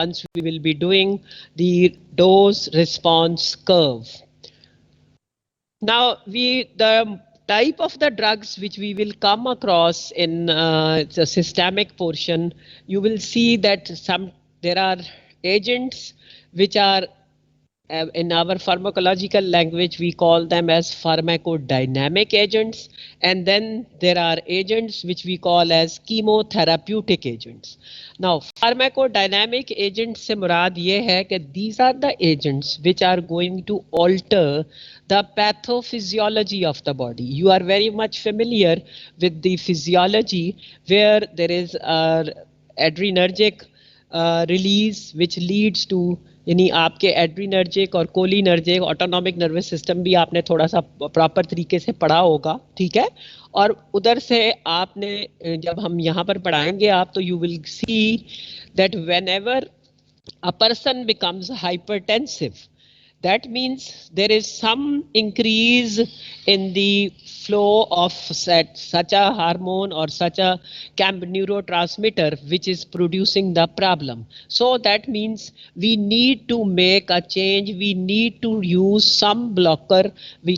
once we will be doing the dose response curve. Now the type of the drugs which we will come across in the systemic portion, you will see that there are agents which are in our pharmacological language we call them as pharmacodynamic agents, and then there are agents which we call as chemotherapeutic agents. Now pharmacodynamic agents से मुराद ये है कि these are the agents which are going to alter the pathophysiology of the body. You are very much familiar with the physiology where there is adrenergic release which leads to, यानी आपके adrenergic और cholinergic autonomic nervous system भी आपने थोड़ा सा proper तरीके से पढ़ा होगा, ठीक है। और उधर से आपने जब हम यहाँ पर पढ़ाएंगे आप, तो you will see that whenever a person becomes hypertensive, that means there is some increase in the flow of such a hormone or such a neurotransmitter which is producing the problem. So that means we need to make a change, we need to use some blocker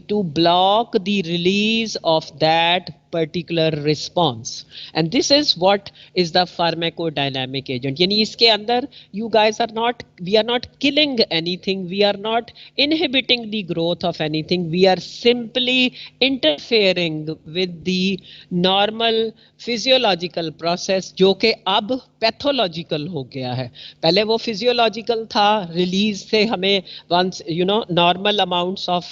to block the release of that particular response, and this is what is the pharmacodynamic agent. यानी इसके अंदर you guys are not, we are not killing anything, we are not inhibiting the growth of anything, we are simply interfering with the normal physiological process जो कि अब pathological हो गया है। पहले वो फिजियोलॉजिकल था, रिलीज से हमें once you know normal amounts of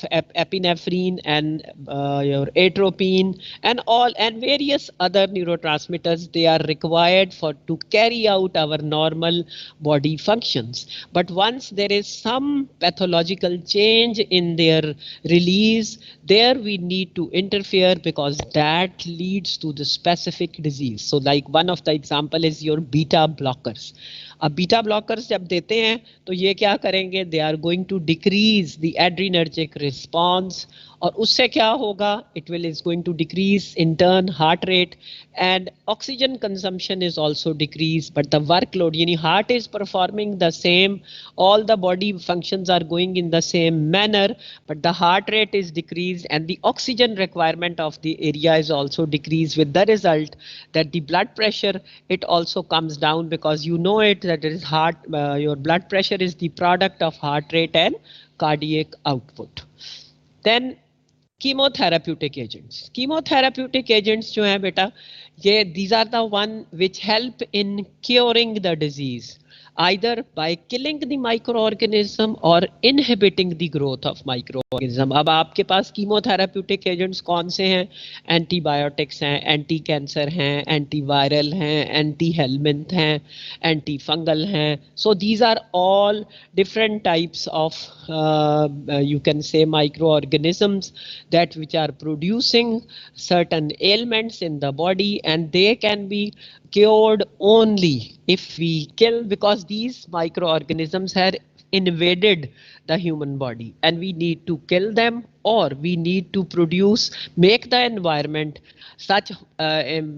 epinephrine and your atropine and all and various other neurotransmitters, they are required for to carry out our normal body functions. But once there is some pathological change in their release, there we need to interfere because that leads to the specific disease. So like one of the example is your beta blockers. अब beta blockers जब देते हैं तो ये क्या करेंगे, they are going to decrease the adrenergic response, और उससे क्या होगा, it will is going to decrease in turn heart rate and oxygen consumption is also decrease, but the workload, यानी heart is performing the same, all the body functions are going in the same manner, but the heart rate is decreased and the oxygen requirement of the area is also decreased, with the result that the blood pressure, it also comes down, because you know it that it is your blood pressure is the product of heart rate and cardiac output. Then chemotherapeutic agents. Chemotherapeutic agents जो हैं बेटा, ये these are the one which help in curing the disease, either by killing the microorganism or inhibiting the growth of microorganism. अब आपके पास chemotherapeutic agents कौन से हैं, antibiotics हैं, एंटी कैंसर हैं, एंटीवायरल हैं, एंटी हेलमिंथ हैं, एंटी फंगल हैं. So these are all different types of you can say microorganisms that which are producing certain ailments in the body, and they can be cured only if we kill, because these microorganisms have invaded the human body and we need to kill them, or we need to make the environment such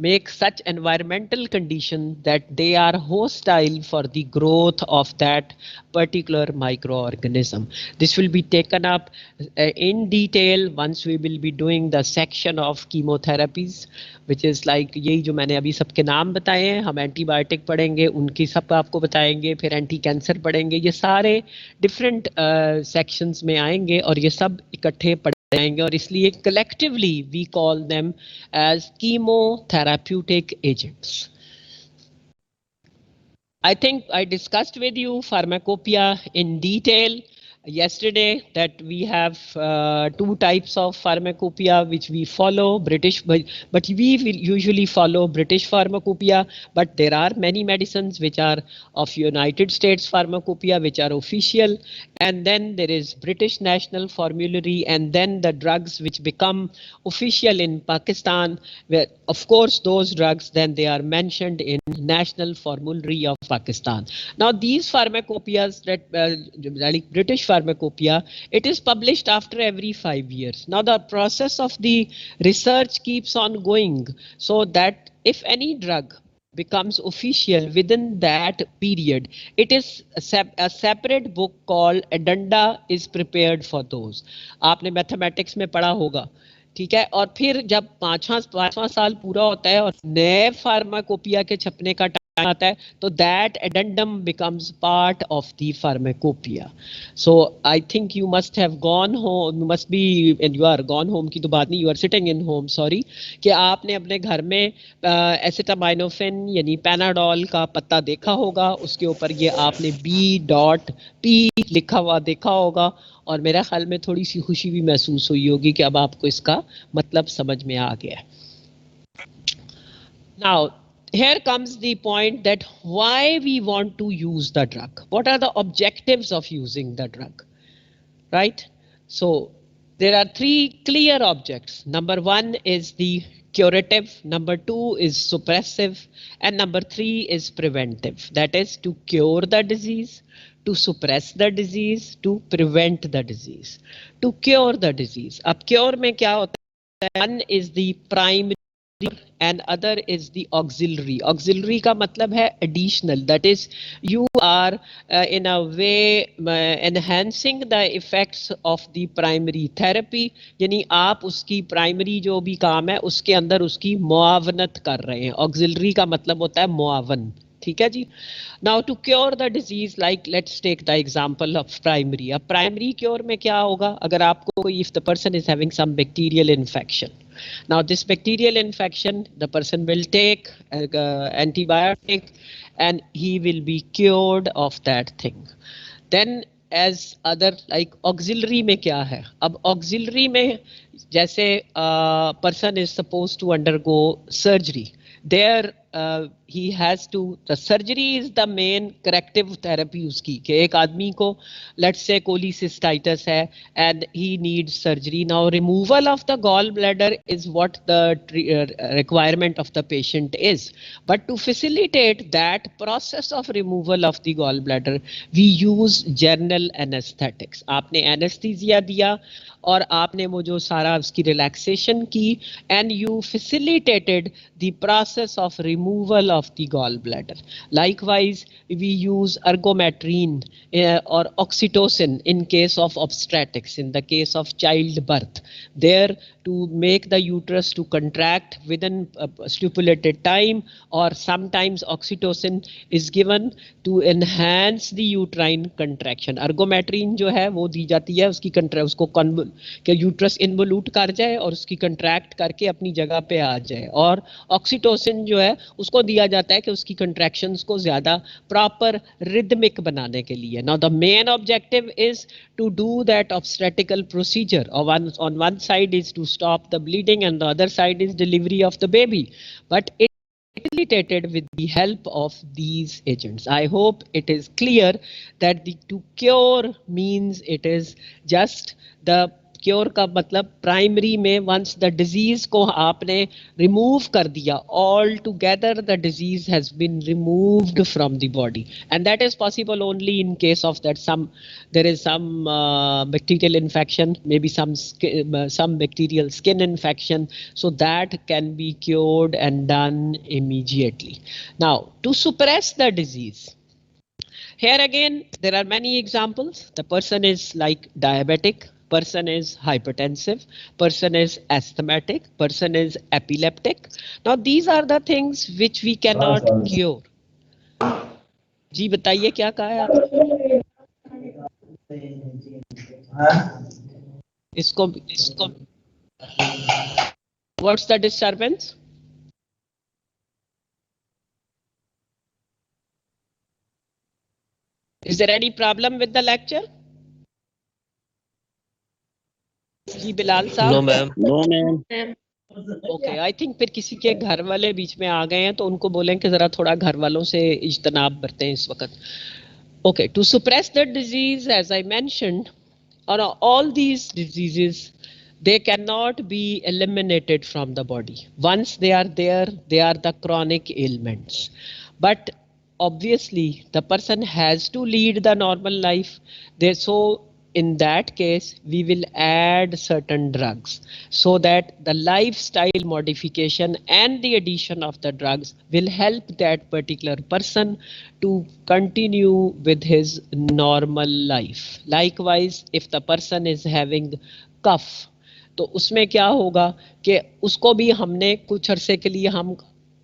make such environmental condition that they are hostile for the growth of that particular microorganism. This will be taken up in detail once we will be doing the section of chemotherapies, which is like यही जो मैंने अभी सबके नाम बताए हैं, हम antibiotic पढ़ेंगे, उनकी सब आपको बताएंगे, फिर एंटी कैंसर पढ़ेंगे, ये सारे डिफरेंट सेक्शंस में आएंगे और ये सब इकट्ठे पढ़ेंगे, और इसलिए collectively we call them as chemotherapeutic agents. I think I discussed with you pharmacopoeia in detail yesterday, that we have two types of pharmacopoeia which we follow, British, but we will usually follow British pharmacopoeia, but there are many medicines which are of United States pharmacopoeia which are official, and then there is British National Formulary, and then the drugs which become official in Pakistan, where of course those drugs then they are mentioned in National Formulary of Pakistan. Now these pharmacopoeias that like British pharmacopoeia, it is published after every 5 years. Now the process of the research keeps on going, so that if any drug becomes official within that period, it is a separate book called addenda is prepared for those. आपने mathematics में पढ़ा होगा, ठीक है। और फिर जब पांचवा साल पूरा होता है और नए फार्माकोपिया के छपने का टाइम आता है, तो that addendum becomes part of the pharmacopoeia. So I think you must have gone home, you must be, and you are gone home की तो बात नहीं, you are sitting in home, sorry, कि आपने अपने घर में एसिटामाइनोफेन यानी पैनाडोल का पत्ता देखा होगा, उसके ऊपर ये आपने B.P लिखा हुआ देखा होगा, और मेरा ख्याल में थोड़ी सी खुशी भी महसूस हुई होगी कि अब आपको इसका मतलब समझ में आ गया है. Now, here comes the point that why we want to use the drug. What are the objectives of using the drug, right? So there are three clear objects. Number one is the curative, number two is suppressive, and number three is preventive. That is to cure the disease, to suppress the disease, to prevent the disease, to cure the disease. Ab cure mein kya hota hai? One is the primary and other is the auxiliary. Auxiliary का मतलब है additional, that is you are in a way enhancing the effects of the primary therapy, यानी आप उसकी primary जो भी काम है उसके अंदर उसकी मुआवनत कर रहे हैं. auxiliary का मतलब होता है मुआवन, ठीक है जी. Now to cure the disease, like let's take the example of primary. अब primary cure में क्या होगा? अगर आपको, if the person is having some bacterial infection, now this bacterial infection, the person will take antibiotic and he will be cured of that thing. Then as other like auxiliary में क्या है? अब auxiliary में जैसे person is supposed to undergo surgery, there he has to, the surgery is the main corrective therapy उसकी, कि एक आदमी को let's say cholecystitis है and he needs surgery. Now removal of the gallbladder is what the requirement of the patient is, but to facilitate that process of removal of the gallbladder we use general anesthetics. आपने anesthesia दिया और आपने वो जो सारा उसकी relaxation की and you facilitated the process of removal of the gallbladder. Likewise, we use ergometrine or oxytocin in case of obstetrics, in the case of childbirth, there to make the uterus to contract within a stipulated time, or sometimes oxytocin is given to enhance the uterine contraction. ergometrine जो है वो दी जाती है उसकी उसको कि uterus involute कर जाए और उसकी कंट्रैक्ट करके अपनी जगह पे आ जाए, और ऑक्सीटोसिन जो है उसको दिया जाता है कि उसकी कंट्रैक्शंस को ज्यादा प्रॉपर रिदमिक बनाने के लिए. Now the main objective is to do that obstetrical procedure. On one side is to stop the bleeding and the other side is delivery of the baby, but it facilitated with the help of these agents. I hope it is clear that the to cure means it is just the cure का मतलब primary में once the disease को आपने remove कर दिया, all together the disease has been removed from the body, and that is possible only in case of that some there is some bacterial infection, maybe some bacterial skin infection, so that can be cured and done immediately. Now to suppress the disease, here again there are many examples. The person is like diabetic, person is hypertensive, person is asthmatic, person is epileptic. Now these are the things which we cannot cure. जी बताइए क्या कहा है आपने? इसको what's the disturbance? Is there any problem with the lecture? जी बिलाल साहब. No ma'am. No ma'am. Okay, I think फिर किसी के घर वाले बीच में आ गए हैं तो उनको बोलें कि जरा थोड़ा घर वालों से इज्तनाब बरतें इस वक्त. Okay, to suppress the disease, as I mentioned, or all these diseases, they cannot be eliminated from the body. Once they are there, they are the chronic ailments. But obviously the person has to lead the normal life. So in that case, we will add certain drugs so that the lifestyle modification and the addition of the drugs will help that particular person to continue with his normal life. Likewise, if the person is having cough, तो उसमें क्या होगा कि उसको भी हमने कुछ अरसे के लिए हम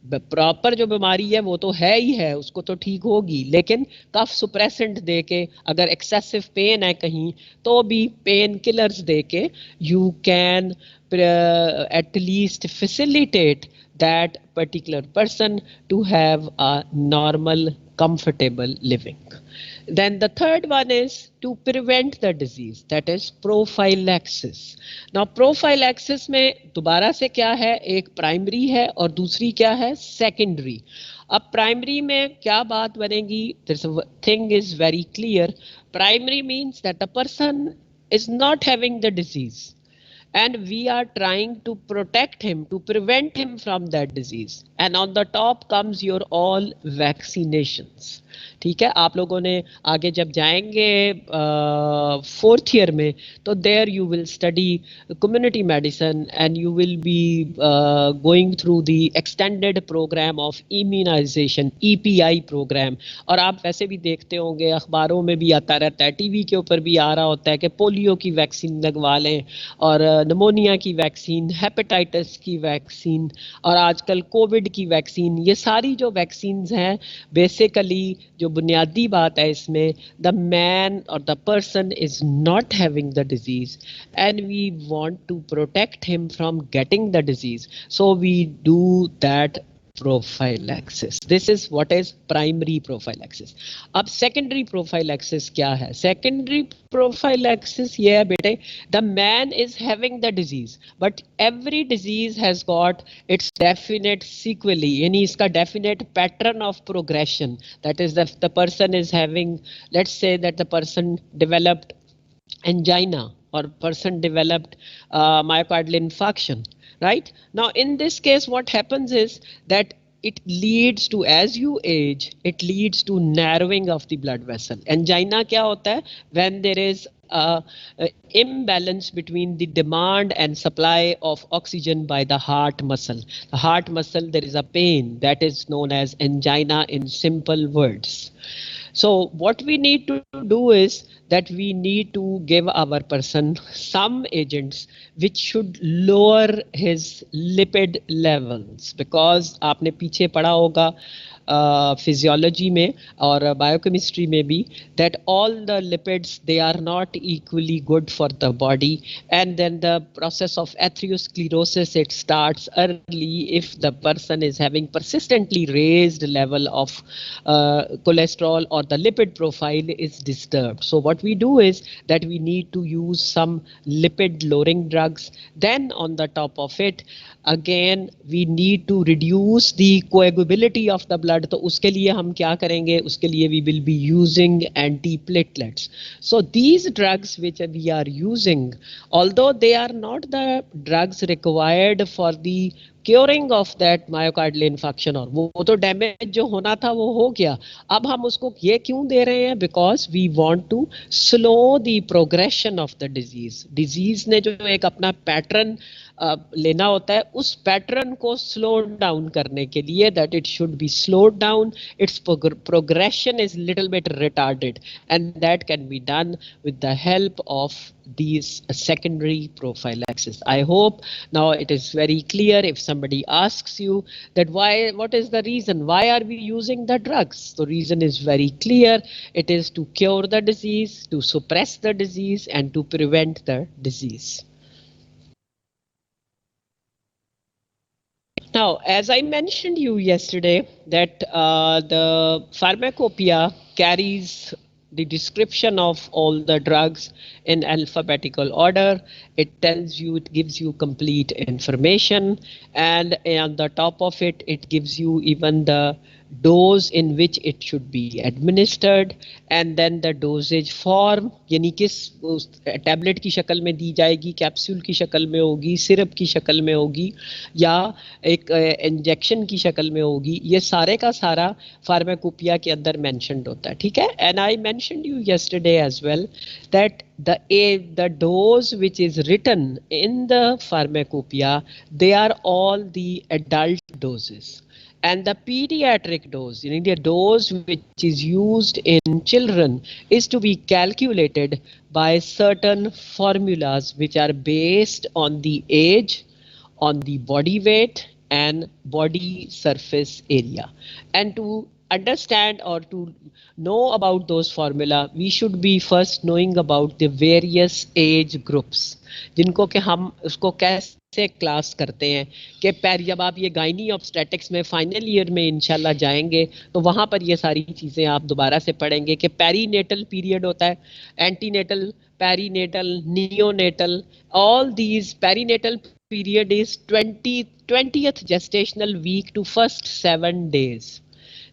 प्रॉपर जो बीमारी है वो तो है ही है, उसको तो ठीक होगी, लेकिन कफ सुप्रेसेंट दे के अगर एक्सेसिव पेन है कहीं तो भी पेन किलर्स दे के you can at least facilitate that particular person to have a normal comfortable living. Then the third one is to prevent the disease, that is prophylaxis. Now prophylaxis में दोबारा से क्या है, एक प्राइमरी है और दूसरी क्या है, सेकेंडरी. अब प्राइमरी में क्या बात बनेगी, this thing is very clear. Primary means that the person is not having the disease and we are trying to protect him, to prevent him from that disease. And on the top comes your all vaccinations. ठीक है, आप लोगों ने आगे जब जाएंगे fourth year में तो there you will study community medicine and you will be going through the extended programme of immunisation, EPI programme. और आप वैसे भी देखते होंगे अखबारों में भी आता रहता है, टीवी के ऊपर भी आ रहा होता है कि पोलियो की वैक्सीन लगवा लें और निमोनिया की वैक्सीन, हेपेटाइटिस की वैक्सीन और आजकल कोविड की वैक्सीन. ये सारी जो वैक्सीन हैं बेसिकली जो बुनियादी बात है इसमें, द मैन और the person is not having the disease and we want to protect him from getting the disease, so we do that prophylaxis. This is what is primary prophylaxis. अब secondary prophylaxis क्या है? Secondary prophylaxis ये है बेटे, the man is having the disease but every disease has got its definite sequelae, यानी इसका definite pattern of progression. That is the person is having, let's say that the person developed angina or person developed myocardial infarction. Right now in this case what happens is that it leads to, as you age, it leads to narrowing of the blood vessel. Angina क्या होता है, when there is a imbalance between the demand and supply of oxygen by the heart muscle. The heart muscle, there is a pain that is known as angina in simple words. So what we need to do is that we need to give our person some agents which should lower his lipid levels, because आपने पीछे पढ़ा होगा physiology में और biochemistry में भी that all the lipids, they are not equally good for the body, and then the process of atherosclerosis, it starts early if the person is having persistently raised level of cholesterol or the lipid profile is disturbed. So what we do is that we need to use some lipid lowering drugs. Then on the top of it again we need to reduce the coagulability of the blood. तो उसके लिए हम क्या करेंगे, उसके लिए we will be using antiplatelets. So these drugs which we are using, although they are not the drugs required for the curing of that myocardial infection, और वो तो डैमेज जो होना था वो हो गया. अब हम उसको ये क्यों दे रहे हैं, because we want to slow the progression of the disease. Disease ने जो एक अपना पैटर्न लेना होता है, उस पैटर्न को स्लो डाउन करने के लिए, that it should be slowed down, it's progression is little bit retarded, and that can be done with the help of these secondary prophylaxis. I hope now it is very clear. If somebody asks you that what is the reason, why are we using the drugs, the reason is very clear. It is to cure the disease, to suppress the disease, and to prevent the disease. Now, as I mentioned you yesterday, that the pharmacopoeia carries the description of all the drugs in alphabetical order. It tells you, it gives you complete information, and on the top of it, it gives you even the dose in which it should be administered, and then the dosage form, यानी किस tablet की शक्ल में दी जाएगी, capsule की शक्ल में होगी, सिरप की शक्ल में होगी, या एक इंजेक्शन की शक्ल में होगी, ये सारे का सारा फार्माकोपिया के अंदर मेंशन्ड होता है, ठीक है. And I mentioned you yesterday as well that the dose which is written in the pharmacopoeia, they are all the adult doses, and the pediatric dose, the dose which is used in children, is to be calculated by certain formulas which are based on the age, on the body weight and body surface area. And to understand or to know about those formula, we should be first knowing about the various age groups, जिनको कि हम उसको कैसे class करते हैं. कि जब आप ये गायनी ऑब्स्टेटिक्स में फाइनल ईयर में इंशाल्लाह जाएंगे तो वहाँ पर ये सारी चीज़ें आप दोबारा से पढ़ेंगे कि पेरीनेटल पीरियड होता है, antenatal, perinatal, neonatal, all these. Perinatal period is 20th gestational week to first 7 days.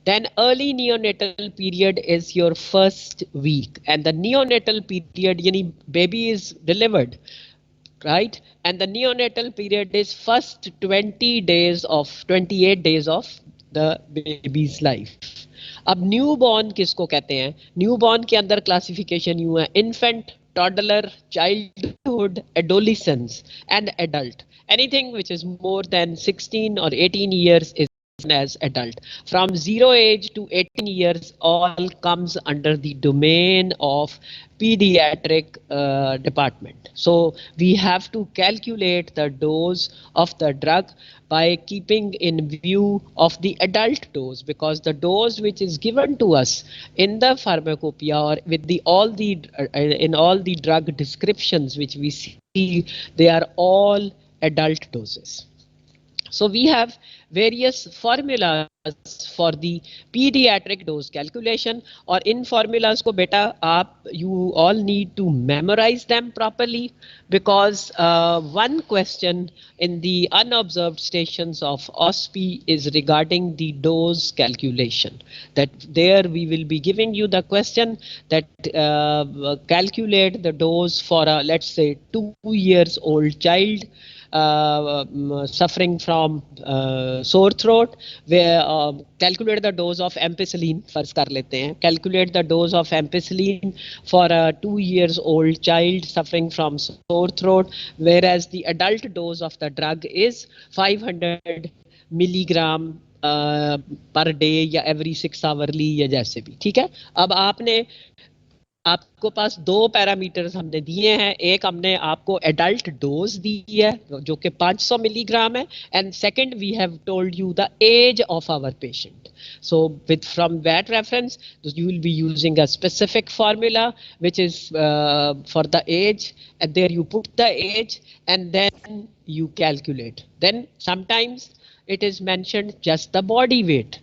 Then early neonatal period is your first week, and the neonatal period, yani baby is delivered, right? And the neonatal period is first 28 days of the baby's life. अब newborn किसको कहते हैं? Newborn के अंदर classification यूं है: infant, toddler, childhood, adolescence and adult. Anything which is more than 16 or 18 years is as adult. From 0 age to 18 years all comes under the domain of pediatric department. So we have to calculate the dose of the drug by keeping in view of the adult dose, because the dose which is given to us in the pharmacopoeia or with the in all the drug descriptions which we see, they are all adult doses. So we have various formulas for the pediatric dose calculation, और इन formulas को बेटा आप you all need to memorize them properly, because one question in the unobserved stations of OSPI is regarding the dose calculation. That there we will be giving you the question that calculate the dose for a, let's say, 2 years old child suffering from sore throat, where calculate the dose of ampicillin, फर्ज कर लेते हैं, calculate the dose of ampicillin for a 2 years old child suffering from sore throat, whereas the adult dose of the drug is 500 milligram per day या every 6 hourly या जैसे भी, ठीक है. अब आपको पास दो पैरामीटर्स हमने दिए हैं. एक हमने आपको एडल्ट डोज दी है जो कि 500 मिलीग्राम है, and second we have told you the age of our patient. So from that reference you will be using a specific formula which is for the age, and there you put the age and then you calculate. Then sometimes it is mentioned just the body weight,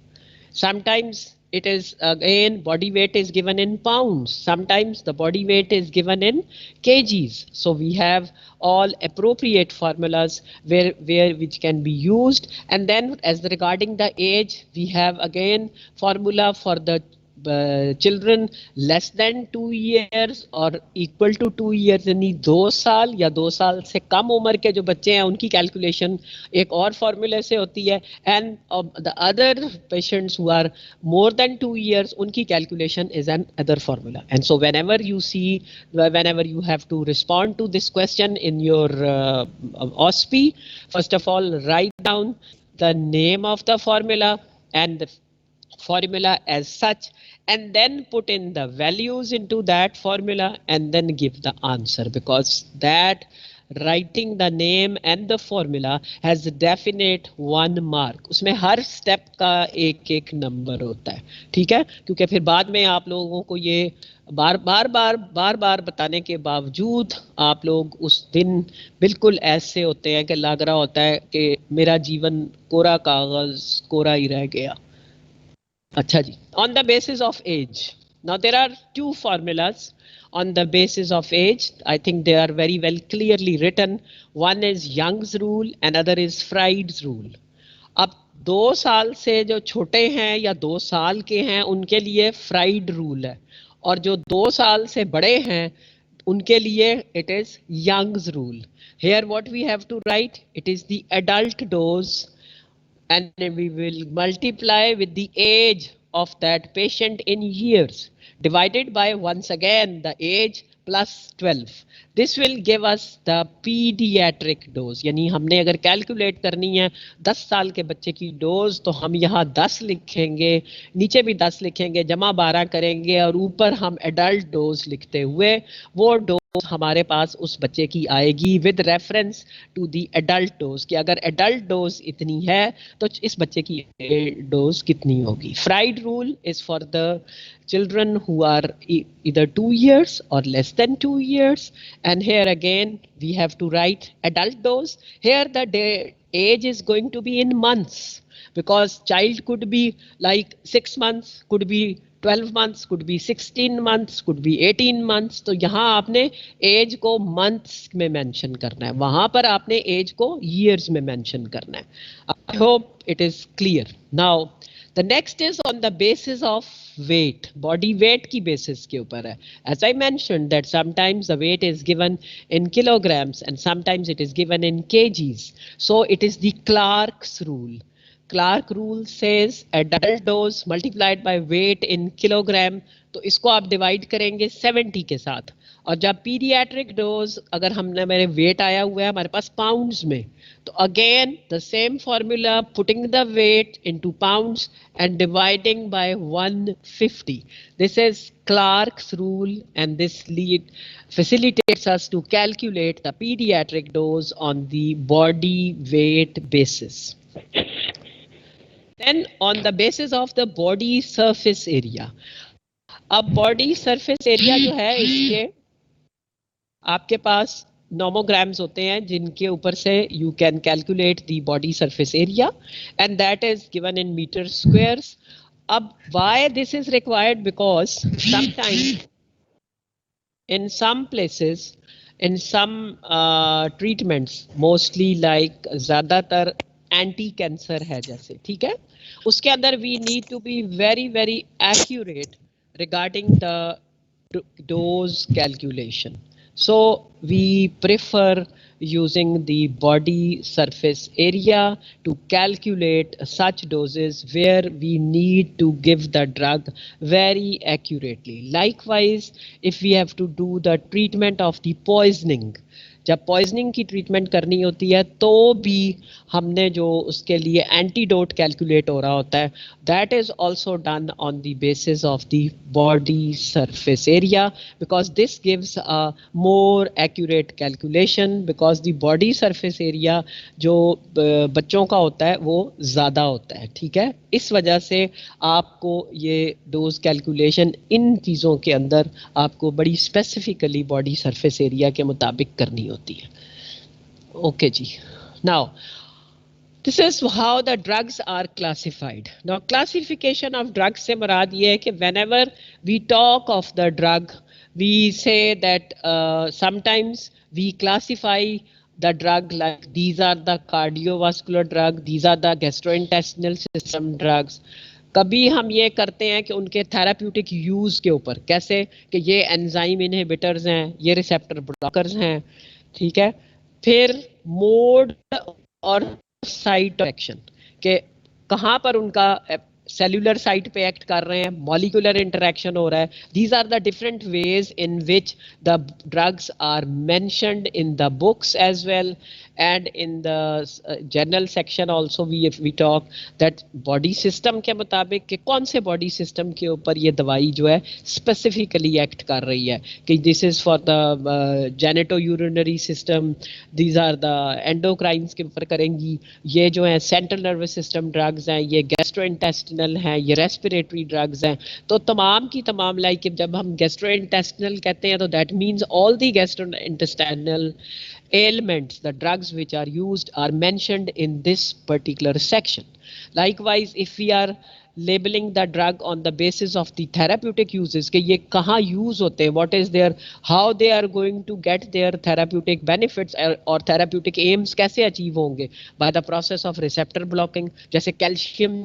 sometimes it is again body weight is given in pounds, sometimes the body weight is given in kgs. So we have all appropriate formulas where which can be used. And then as regarding the age, we have again formula for the children less than 2 years or equal to 2 years, यानी 2 साल या 2 साल से कम उम्र के जो बच्चे हैं उनकी कैलकुलेशन एक और फॉर्मूले से होती है, and the other patients who are more than 2 years उनकी calculation is an other formula. And so whenever you have to respond to this question in your OSPI, first of all write down the name of the formula and the formula as such, and then put in the values into that formula and then give the answer, because that writing the name and the formula has definite 1 mark. उसमें हर step का एक number होता है, ठीक है, क्योंकि फिर बाद में आप लोगों को ये बार बार बताने के बावजूद आप लोग उस दिन बिल्कुल ऐसे होते हैं कि लग रहा होता है कि मेरा जीवन कोरा कागज कोरा ही रह गया. अच्छा जी. On the basis of age, now there are 2 formulas on the basis of age. I think they are very well clearly written. One is Young's rule and other is Freud's rule. अब 2 साल से जो छोटे हैं या 2 साल के हैं उनके लिए फ्राइड रूल है, और जो 2 साल से बड़े हैं उनके लिए it is Young's rule. Here what we have to write, it is the adult dose, and we will multiply with the age of that patient in years divided by once again the age plus 12. This will give us the pediatric dose. यानी हमने अगर calculate करनी है 10 साल के बच्चे की dose तो हम यहाँ 10 लिखेंगे, नीचे भी 10 लिखेंगे, जमा 12 करेंगे और ऊपर हम एडल्ट डोज लिखते हुए वो डोज हमारे पास उस बच्चे की आएगी with reference to the adult dose, कि अगर एडल्ट डोज इतनी है तो इस बच्चे की डोज कितनी होगी. Fried rule is for the children who are either 2 years or less than 2 years, and here again we have to write adult dose. Here the age is going to be in months, because child could be like 6 months, could be 12 months, could be 16 months, could be 18 months. तो यहाँ आपने as को months में mention करना है, वहां पर आपने एज को years में मेंशन करना है. I hope it is clear. Now the next is on the basis of weight, body weight की basis के ऊपर है. As I mentioned that sometimes the weight is given in kilograms and sometimes it is given in kgs. So it is the Clark's rule. Clark rule says adult dose multiplied by weight in kilogram. तो इसको आप divide करेंगे 70 के साथ, और जब paediatric dose अगर हमने मेरे वेट आया हुआ है हमारे पास पाउंड्स में, तो again the same formula, putting the weight into pounds and dividing by 150. This is Clark's rule, and this facilitates us to calculate the pediatric dose on the body weight basis. Then on the basis of the body surface area. अब body surface area जो है इसके आपके पास नोमोग्राम्स होते हैं जिनके ऊपर से you can calculate the body surface area, and that is given in metre squares. अब why this is required, because sometimes in some places, in some treatments, mostly like ज़्यादातर एंटी कैंसर है जैसे, ठीक है, उसके अंदर we need to be very very accurate regarding the dose calculation. So we prefer using the body surface area to calculate such doses where we need to give the drug very accurately. Likewise, if we have to do the treatment of the poisoning, जब poisoning की treatment करनी होती है तो भी हमने जो उसके लिए एंटीडोट कैलकुलेट हो रहा होता है, that is also done on the basis of the body surface area, because this gives a more accurate calculation, because the body surface area जो बच्चों का होता है वो ज़्यादा होता है, ठीक है. इस वजह से आपको ये डोज कैलकुलेशन इन चीज़ों के अंदर आपको बड़ी स्पेसिफिकली बॉडी सरफेस एरिया के मुताबिक करनी होती है. ओके जी. Now this is how the drugs are classified. Now classification of drugs से मुराद ये है कि whenever we talk of the drug we say that sometimes we classify the drug like these are the cardiovascular drug, these are the gastrointestinal system drugs. कभी हम ये करते हैं कि उनके थेराप्यूटिक यूज के ऊपर, कैसे कि ये एंजाइम इनहिबिटर्स हैं, ये रिसेप्टर ब्लॉकर्स हैं, ठीक है. फिर मोड और साइट एक्शन के कहाँ पर उनका सेल्यूलर साइट पे एक्ट कर रहे हैं, मॉलिक्यूलर इंटरेक्शन हो रहा है. These are the different ways in which the drugs are mentioned in the books as well and in the general section also we talk that body system के मुताबिक कि कौन से body system के ऊपर ये दवाई जो है specifically act कर रही है, कि this is for the genitourinary system, these are the endocrines के ऊपर करेंगी, ये जो है central nervous system drugs हैं, ये gastrointestinal हैं, ये respiratory drugs हैं. तो तमाम की तमाम like जब हम gastrointestinal कहते हैं तो that means all the gastrointestinal ailments, the drugs which are used are mentioned in this particular section. Likewise, if we are labeling the drug on the basis of the therapeutic uses कि ये कहाँ use होते हैं, what is their, how they are going to get their therapeutic benefits और therapeutic aims कैसे achieve होंगे by the process of receptor blocking, जैसे calcium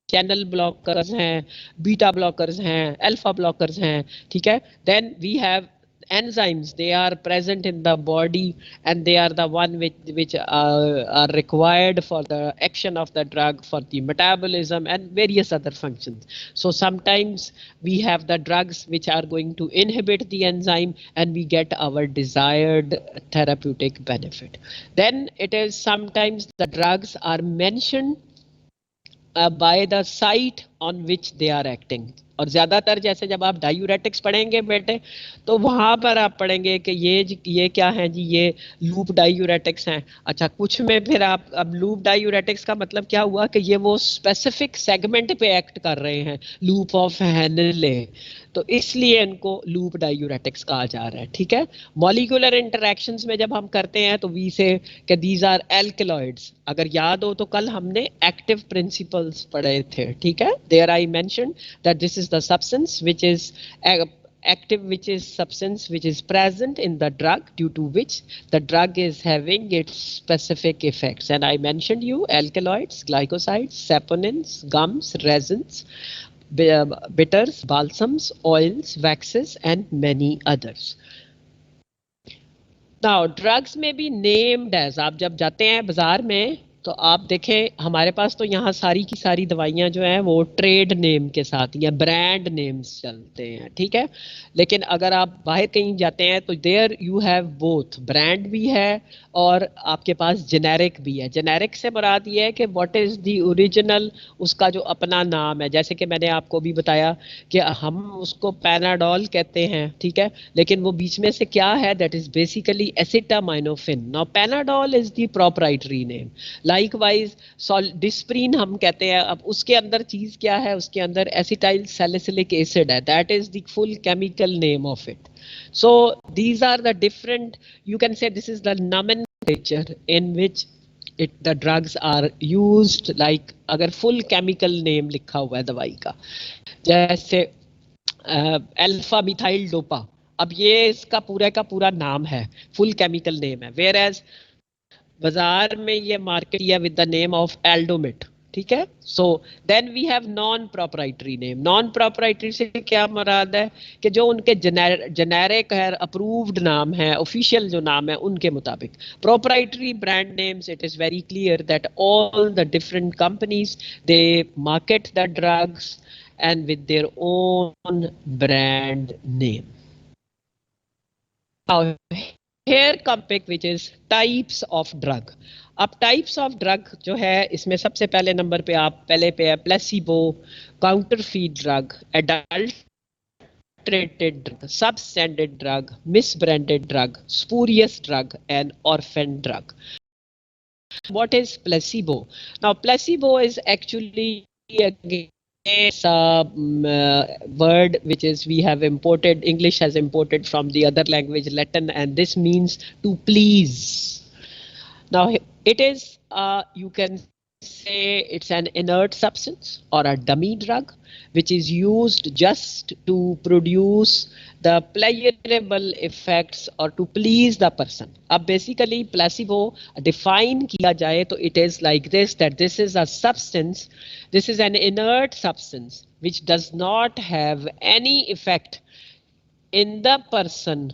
channel blockers हैं, बीटा ब्लॉकर्स हैं, अल्फा ब्लॉकर्स हैं, ठीक है. Then we have enzymes, they are present in the body and they are the one which are required for the action of the drug, for the metabolism and various other functions. So sometimes we have the drugs which are going to inhibit the enzyme and we get our desired therapeutic benefit. Then it is sometimes the drugs are mentioned by the site on which they are acting. और ज्यादातर जैसे जब आप diuretics पढ़ेंगे बेटे तो वहां पर आप पढ़ेंगे कि ये क्या है जी, ये लूप डायूरेटिक्स हैं. अच्छा, कुछ में फिर आप अब लूप डायूरेटिक्स का मतलब क्या हुआ कि ये वो स्पेसिफिक सेगमेंट पे एक्ट कर रहे हैं, लूप ऑफ हैनले, तो इसलिए इनको लूप डायूरेटिक्स कहा जा रहा है. ठीक है, मॉलिक्यूलर इंटरैक्शंस में जब हम करते हैं तो वी से कि दीज आर एल्कलॉइड्स. अगर याद हो तो कल हमने एक्टिव प्रिंसिपल्स पढ़े थे. ठीक है, there I mention that this is the substance which is active, which is substance which is present in the drug due to which the drug is having its specific effects. And I mentioned you alkaloids, glycosides, saponins, gums, resins, bitters, balsams, oils, waxes and many others. Now drugs may be named as, आप जब जाते हैं बाजार में तो आप देखें हमारे पास तो यहाँ सारी की सारी दवाइयाँ जो हैं वो ट्रेड नेम के साथ या ब्रांड नेम्स चलते हैं. ठीक है, लेकिन अगर आप बाहर कहीं जाते हैं तो there you have both, brand भी है और आपके पास जेनेरिक भी है. जेनेरिक से मुराद ये है कि व्हाट इज़ दी ओरिजिनल, उसका जो अपना नाम है. जैसे कि मैंने आपको भी बताया कि हम उसको पैनाडोल कहते हैं. ठीक है, लेकिन वो बीच में से क्या है, that is basically acetaminophen. Now Panadol is the proprietary name. Likewise Disprin हम कहते हैं. अब उसके अंदर चीज क्या है, उसके अंदर एसिटाइल सैलिसिलिक एसिड है, that is the full chemical name of it. So these are the different, you can say this is the nomenclature in which the drugs are used. like अगर फुल केमिकल नेम लिखा हुआ है दवाई का, जैसे alpha methyl dopa, अब ये इसका पूरा का पूरा नाम है, फुल केमिकल नेम है. वेयर एज बाजार में ये मार्केट किया with the name of Aldomet. ठीक है, so then we have non proprietary name. Non proprietary से क्या मुराद है कि जो उनके जेनेरिक है, अप्रूव्ड नाम है, ऑफिशियल जो नाम है उनके मुताबिक. Proprietary brand names, it is very clear that all the different companies they market the drugs and with their own brand name. Now here come pick which is types of drug. अब types of drug जो है इसमें सबसे पहले number पे आप पहले पे है placebo, counterfeit drug, adulterated drug, substandard drug, misbranded drug, spurious drug and orphan drug. What is placebo? Now placebo is actually again it's a word which is we have imported, English has imported from the other language Latin, and this means to please. Now it is you can say it's an inert substance or a dummy drug which is used just to produce the pleasurable effects or to please the person. अब basically placebo define किया जाए तो it is like this, that this is a substance, this is an inert substance which does not have any effect in the person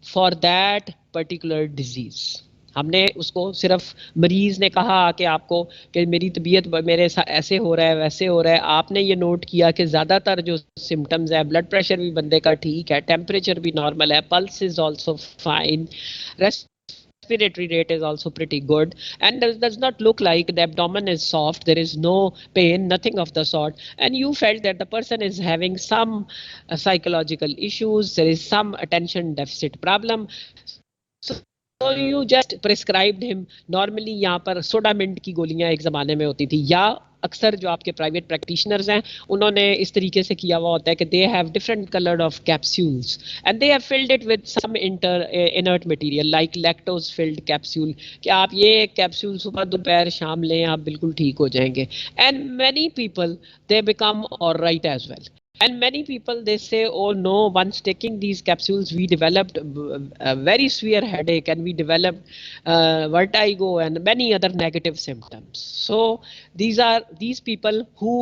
for that particular disease. हमने उसको सिर्फ मरीज ने कहा कि आपको कि मेरी तबीयत मेरे साथ ऐसे हो रहा है वैसे हो रहा है, आपने ये नोट किया कि ज़्यादातर जो सिम्टम्स है, ब्लड प्रेशर भी बंदे का ठीक है, टेम्परेचर भी नॉर्मल है, pulse is also fine, respiratory rate is also pretty good, and does not look like the abdomen is soft, there is no pain, nothing of the sort, and you felt that the person is having some psychological issues, there is some attention deficit problem. So you just prescribed him. Normally यहाँ पर सोडामिंट की गोलियां एक जमाने में होती थी, या अक्सर जो आपके प्राइवेट प्रैक्टिशनर्स हैं उन्होंने इस तरीके से किया हुआ होता है कि they have different coloured of capsules and they have filled it with some inert material like lactose filled capsule कि आप ये कैप्सूल सुबह दोपहर शाम लें आप बिल्कुल ठीक हो जाएंगे and many people they become all right as well. And many people they say, oh no, once taking these capsules, we developed a very severe headache and we developed vertigo and many other negative symptoms. So these people who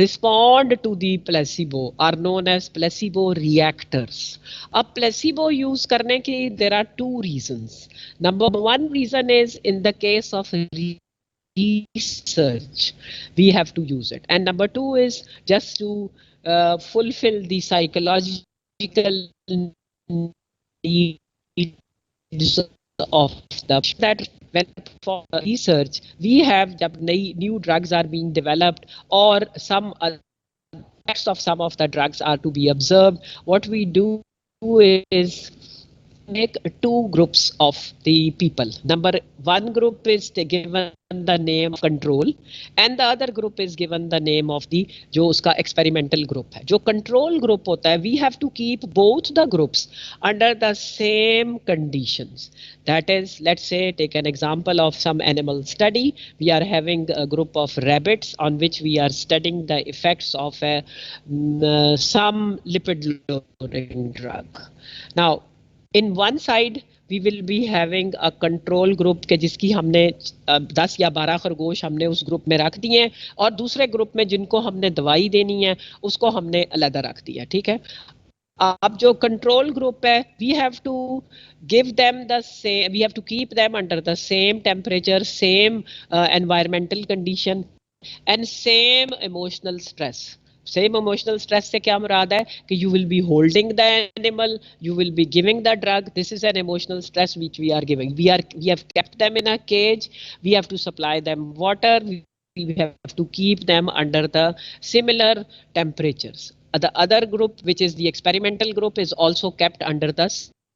respond to the placebo are known as placebo reactors. अब placebo use करने के there are two reasons. Number one reason is in the case of research we have to use it, and number two is just to fulfill the psychological needs of the that when for research we have jab new drugs are being developed or some effects of some of the drugs are to be observed, what we do is make two groups of the people. Number one group is given the name of control and the other group is given the name of the जो उसका experimental group है. जो control group होता है, we have to keep both the groups under the same conditions. That is, let's say take an example of some animal study. We are having a group of rabbits on which we are studying the effects of some lipid lowering drug. Now in one side we will be having a control group के जिसकी हमने 10 या 12 खरगोश हमने उस group में रख दिए हैं और दूसरे ग्रुप में जिनको हमने दवाई देनी है उसको हमने अलग रख दिया. ठीक है. अब जो कंट्रोल ग्रुप है we have to give them the same, we have to keep them under the same temperature, same environmental condition and same emotional stress. Same emotional stress से क्या मुराद है कि you will be holding the animal, you will be giving the drug. This is an emotional stress which we are giving. We have kept them in a cage, we have to supply them water, we have to keep them under the similar temperatures. The other group, which is the experimental group, is also kept under the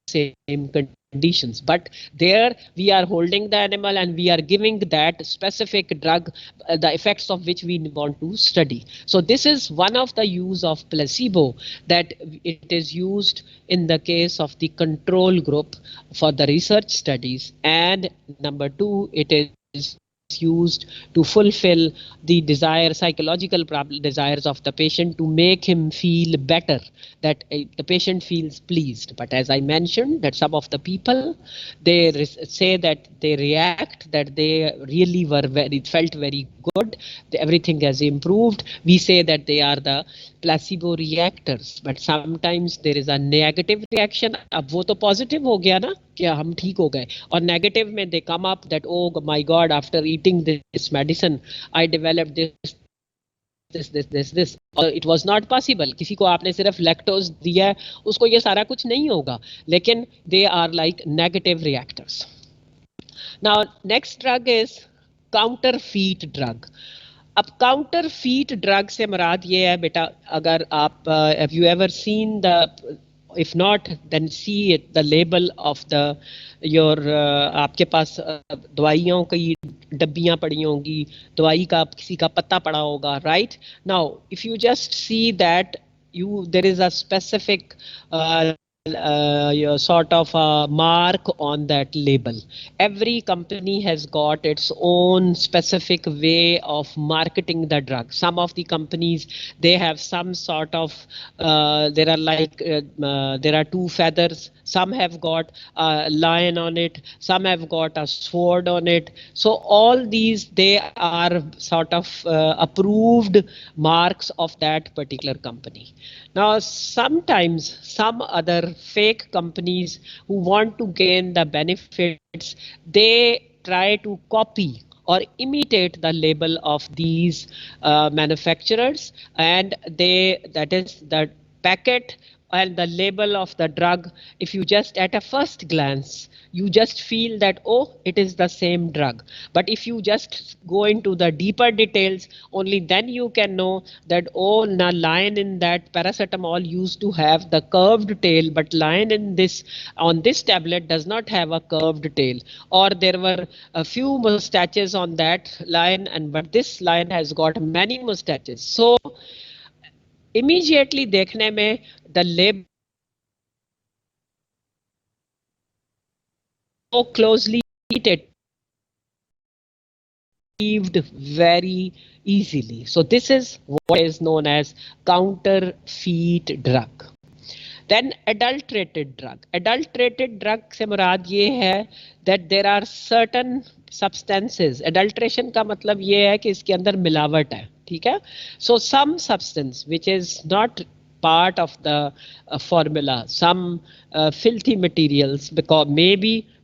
same conditions, but there we are holding the animal and we are giving that specific drug, the effects of which we want to study. So this is one of the use of placebo, that it is used in the case of the control group for the research studies, and number two, it is used to fulfill the psychological desires of the patient, to make him feel better, that the patient feels pleased. But as I mentioned, that some of the people, they say that they react, that they really felt very good, everything has improved. We say that they are the placebo reactors, but sometimes there is a negative reaction. अब वो तो positive हो गया ना कि हम ठीक हो गए, और negative में they come up that oh my god, after eating this medicine I developed this. It was not possible. किसी को आपने सिर्फ lactose दिया है उसको ये सारा कुछ नहीं होगा, लेकिन they are like negative reactors. Now next drug is counterfeit drug. अब काउंटरफीट ड्रग से मुराद ये है बेटा, अगर आप have you ever seen the, if not then see it, the label of the your आपके पास दवाइयों की डब्बियां पड़ी होंगी, दवाई का किसी का पत्ता पड़ा होगा, right? Now if you just see that there is a specific sort of a mark on that label. Every company has got its own specific way of marketing the drug. Some of the companies, they have some sort of there are like there are two feathers, some have got a lion on it, some have got a sword on it. So all these, they are sort of approved marks of that particular company. Now sometimes some other fake companies who want to gain the benefits, they try to copy or imitate the label of these manufacturers, and that is the packet and the label of the drug, if you just at a first glance, you just feel that, oh, it is the same drug. But if you just go into the deeper details, only then you can know that, oh, now lion in that paracetamol used to have the curved tail, but lion in this, on this tablet does not have a curved tail. Or there were a few mustaches on that lion, and but this lion has got many mustaches. So immediately देखने में the label so closely it achieved very easily. So this is what is known as counterfeit drug. Then adulterated drug. Adulterated drug से मुराद ये है that there are certain substances. Adulteration का मतलब ये है कि इसके अंदर मिलावट है, ठीक है? So some substance which is not part of the formula, some filthy materials,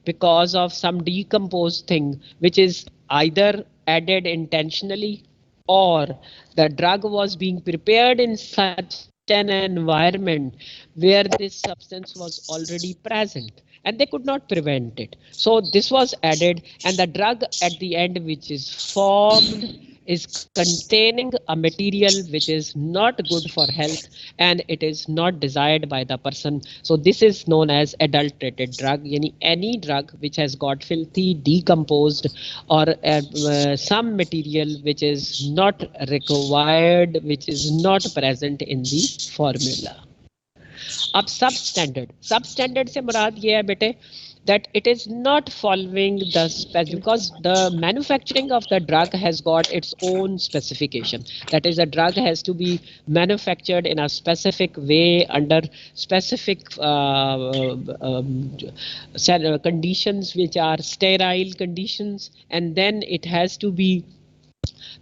because of some decomposed thing which is either added intentionally or the drug was being prepared in such an environment where this substance was already present and they could not prevent it. So this was added, and the drug at the end which is formed is containing a material which is not good for health and it is not desired by the person. So this is known as adulterated drug, yani any drug which has got filthy, decomposed or some material which is not required, which is not present in the formula. अब substandard से मुराद ये है बेटे that it is not following the because the manufacturing of the drug has got its own specification. That is, a drug has to be manufactured in a specific way under specific conditions which are sterile conditions, and then it has to be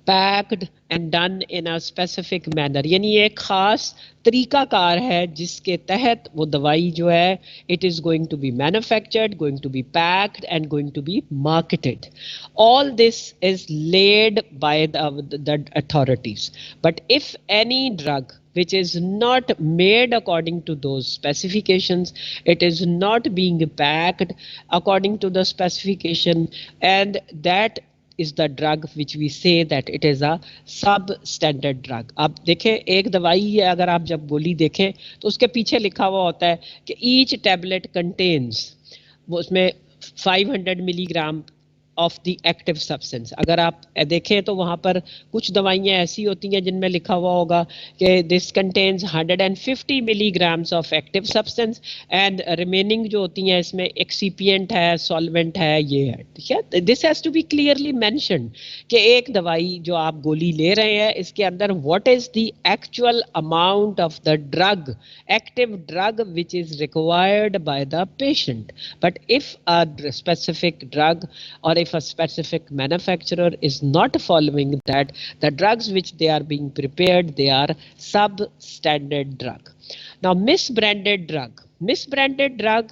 packed and done in a specific manner. यानी एक खास तरीकाकार है जिसके तहत वो दवाई जो है it is going to be manufactured, going to be packed and going to be marketed. All this is laid by the authorities. But if any drug which is not made according to those specifications, it is not being packed according to the specification, and that is the drug which we say that it is a substandard drug. अब देखें, एक दवाई है, अगर आप जब गोली देखें तो उसके पीछे लिखा हुआ होता है कि each tablet contains, वो उसमें 500 milligram of the active substance. अगर आप देखें तो वहाँ पर कुछ दवाइयाँ ऐसी होती हैं जिनमें लिखा हुआ होगा कि this contains 150 milligrams of active substance and remaining जो होती हैं इसमें एक्सीपिएंट है, सॉल्वेंट है, ये है, ठीक है. This has to be clearly mentioned कि एक दवाई जो आप गोली ले रहे हैं इसके अंदर what is the actual amount of the drug, active drug which is required by the patient. But if a specific drug or if a specific manufacturer is not following that, the drugs which they are being prepared, they are substandard drug. Now misbranded drug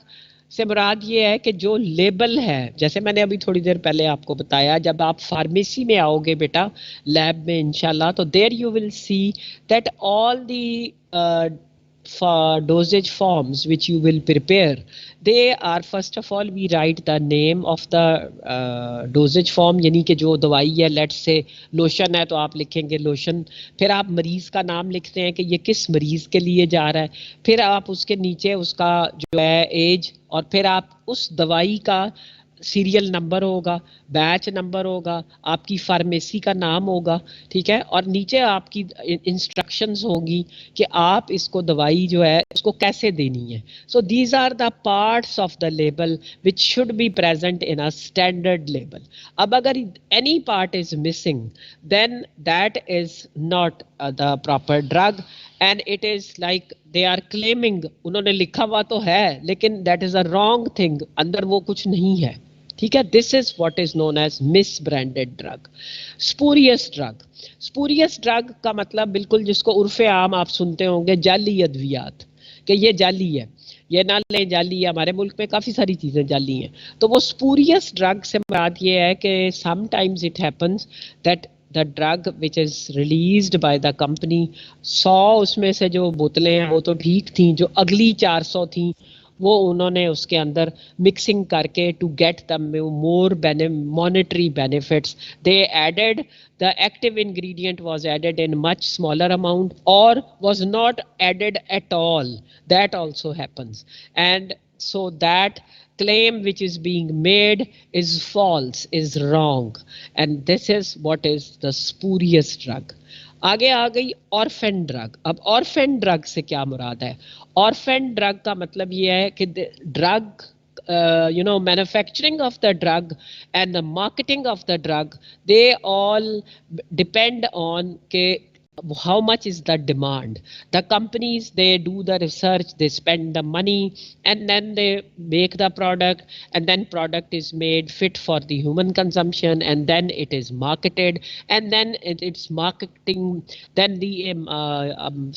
से मुराद ये है कि जो label है, जैसे मैंने अभी थोड़ी देर पहले आपको बताया, जब आप फार्मेसी में आओगे बेटा लैब में इंशाल्लाह, तो there you will see that all the for dosage forms which you will prepare, they are first of all we write the name of the dosage form, यानी कि जो दवाई है, लेट्स से लोशन है तो आप लिखेंगे लोशन, फिर आप मरीज़ का नाम लिखते हैं कि ये किस मरीज़ के लिए जा रहा है, फिर आप उसके नीचे उसका जो है एज, और फिर आप उस दवाई का सीरियल नंबर होगा, बैच नंबर होगा, आपकी फार्मेसी का नाम होगा, ठीक है, और नीचे आपकी इंस्ट्रक्शंस होंगी कि आप इसको दवाई जो है इसको कैसे देनी है. So these are the parts of the label which should be present in a standard label. अब अगर any part is missing then that is not the proper drug and it is like they are claiming, उन्होंने लिखा हुआ तो है लेकिन that is a wrong thing, अंदर वो कुछ नहीं है, ठीक है. This is what is known as misbranded drug. Spurious drug का मतलब बिल्कुल जिसको उर्फे आम आप सुनते होंगे जाली अद्वियात, कि ये जाली है, ये ना ले जाली है. हमारे मुल्क में काफ़ी सारी चीज़ें जाली हैं. तो वो स्पूरियस ड्रग से बात ये है कि sometimes it happens that the drug which is released by the company, 100 उसमें से जो बोतलें हैं वो तो ठीक थी, जो अगली 400 थी वो उन्होंने उसके अंदर मिक्सिंग करके to get the more monetary benefits, they added the active ingredient was added in much smaller amount or was not added at all. That also happens. And so that claim which is being made is false, is wrong. And this is what is the spurious drug. आगे आ गई orphan drug. अब orphan drug से क्या मुराद है? Orphan drug का मतलब ये है कि drug manufacturing of the drug and the marketing of the drug, they all depend on how much is the demand. The companies, they do the research, they spend the money, and then they make the product, and then product is made fit for the human consumption, and then it is marketed, and then it's marketing, then the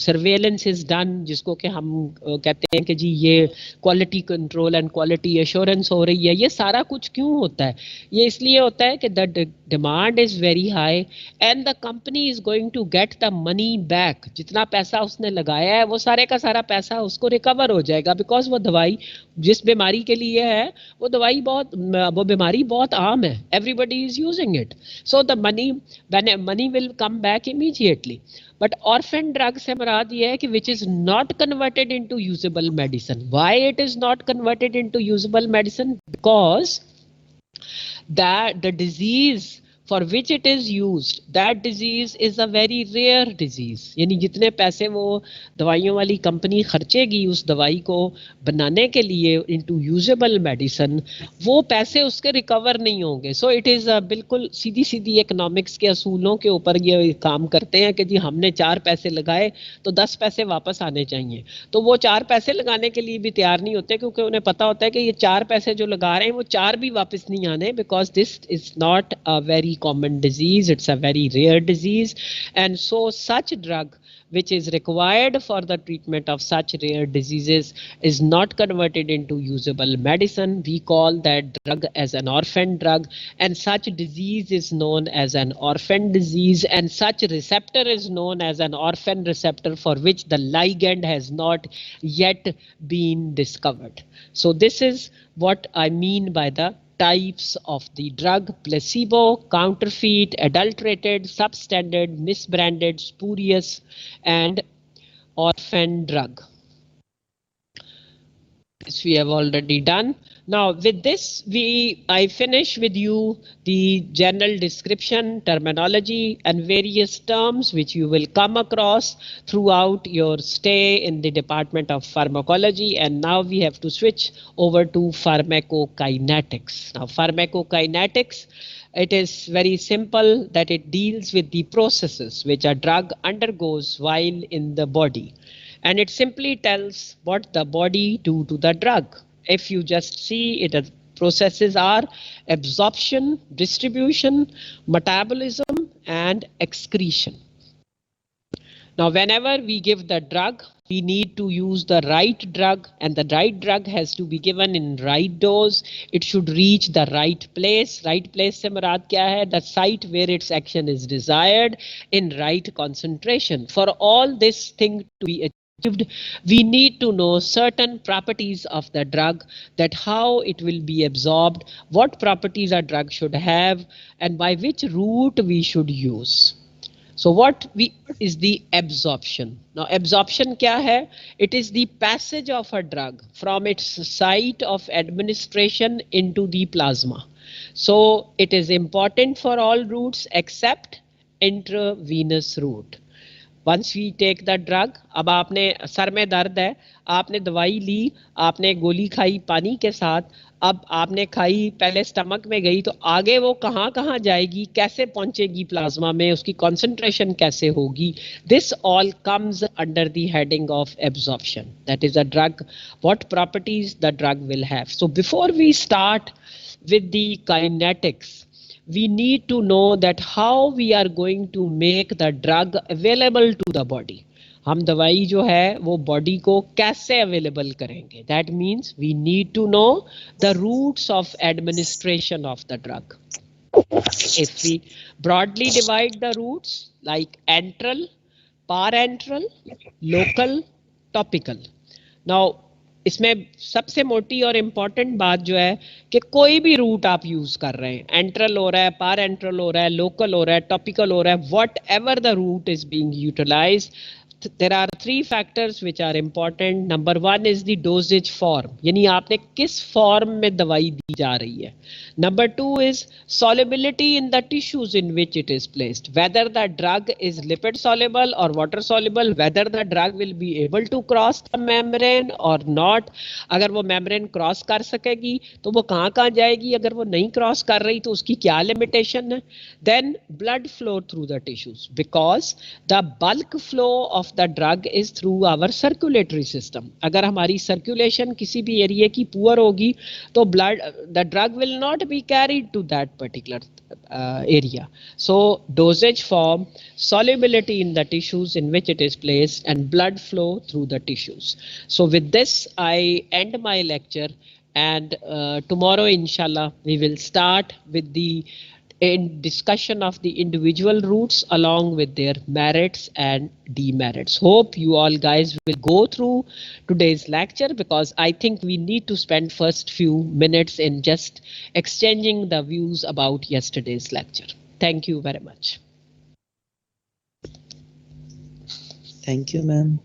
surveillance is done, जिसको कि हम कहते हैं कि जी ये quality control and quality assurance हो रही है. ये सारा कुछ क्यों होता है? ये इसलिए होता है कि the demand is very high and the company is going to get the money back. जितना पैसा उसने लगाया है वो सारे का सारा पैसा उसको रिकवर हो जाएगा, बिकॉज वो दवाई जिस बीमारी के लिए है वो दवाई वो बीमारी बहुत आम है, everybody is using it, so the money will come back immediately. But orphan drug से मुराद ये है कि which is not converted into usable medicine. Why it is not converted into usable medicine? Because that the disease for which it is used, that disease is a very rare disease. यानी जितने पैसे वो दवाइयों वाली company खर्चेगी उस दवाई को बनाने के लिए into usable medicine, वो पैसे उसके रिकवर नहीं होंगे. सो इट इज़ बिल्कुल सीधी सीधी इकोनॉमिक्स के असूलों के ऊपर ये काम करते हैं कि जी हमने 4 पैसे लगाए तो 10 पैसे वापस आने चाहिए. तो वो 4 पैसे लगाने के लिए भी तैयार नहीं होते, क्योंकि उन्हें पता होता है कि ये 4 पैसे जो लगा रहे हैं वो 4 भी वापस नहीं आने, because this is not a very common disease, it's a very rare disease, and so such drug which is required for the treatment of such rare diseases is not converted into usable medicine. We call that drug as an orphan drug, and such disease is known as an orphan disease, and such receptor is known as an orphan receptor for which the ligand has not yet been discovered. So this is what I mean by the types of the drug: placebo, counterfeit, adulterated, substandard, misbranded, spurious, and orphan drug. This we have already done. Now with this I finish with you the general description, terminology, and various terms which you will come across throughout your stay in the Department of Pharmacology. And now we have to switch over to pharmacokinetics. Now pharmacokinetics, it is very simple that it deals with the processes which a drug undergoes while in the body. And it simply tells what the body do to the drug. If you just see it, processes are absorption, distribution, metabolism, and excretion. Now, whenever we give the drug, we need to use the right drug, and the right drug has to be given in right dose. It should reach the right place. Right place se murad kya hai? The site where its action is desired in right concentration. For all this thing to be achieved, we need to know certain properties of the drug, that how it will be absorbed, what properties a drug should have, and by which route we should use. So is the absorption? Now absorption kya hai? It is the passage of a drug from its site of administration into the plasma. So it is important for all routes except intravenous route. Once we take the drug, अब आपने sir में दर्द है, आपने दवाई ली, आपने गोली खाई पानी के साथ, अब आपने खाई, पहले स्टमक में गई, तो आगे वो कहाँ कहाँ जाएगी, कैसे पहुंचेगी प्लाज्मा में, उसकी कंसंट्रेशन कैसे होगी? This all comes under the heading of absorption. That is a drug, what properties the drug will have. So before we start with the kinetics, we need to know that how we are going to make the drug available to the body. हम दवाई जो है वो body को कैसे available करेंगे? That means we need to know the routes of administration of the drug. If we broadly divide the roots like antral, parenteral, local, topical. Now इसमें सबसे मोटी और इम्पॉर्टेंट बात जो है कि कोई भी रूट आप यूज कर रहे हैं, एंट्रल हो रहा है, पार एंट्रल हो रहा है, लोकल हो रहा है, टॉपिकल हो रहा है, whatever the route is being utilised, there are three factors which are important. Number one is the dosage form, यानी आपने किस फॉर्म में दवाई दी जा रही है. Number two is solubility in the tissues in which it is placed, whether the drug is lipid soluble or water soluble, whether the drug will be able to cross the membrane or not. अगर वो membrane cross कर सकेगी तो वो कहाँ जाएगी, अगर वो नहीं cross कर रही तो उसकी क्या limitation है. Then blood flow through the tissues, because the bulk flow of the drug is through our circulatory system. अगर हमारी circulation किसी भी area की poor होगी तो the drug will not be carried to that particular area. So dosage form, solubility in the tissues in which it is placed, and blood flow through the tissues. So with this I end my lecture, and tomorrow inshallah we will start with the discussion of the individual routes along with their merits and demerits. Hope you all guys will go through today's lecture, because I think we need to spend first few minutes in just exchanging the views about yesterday's lecture. Thank you very much. Thank you, ma'am.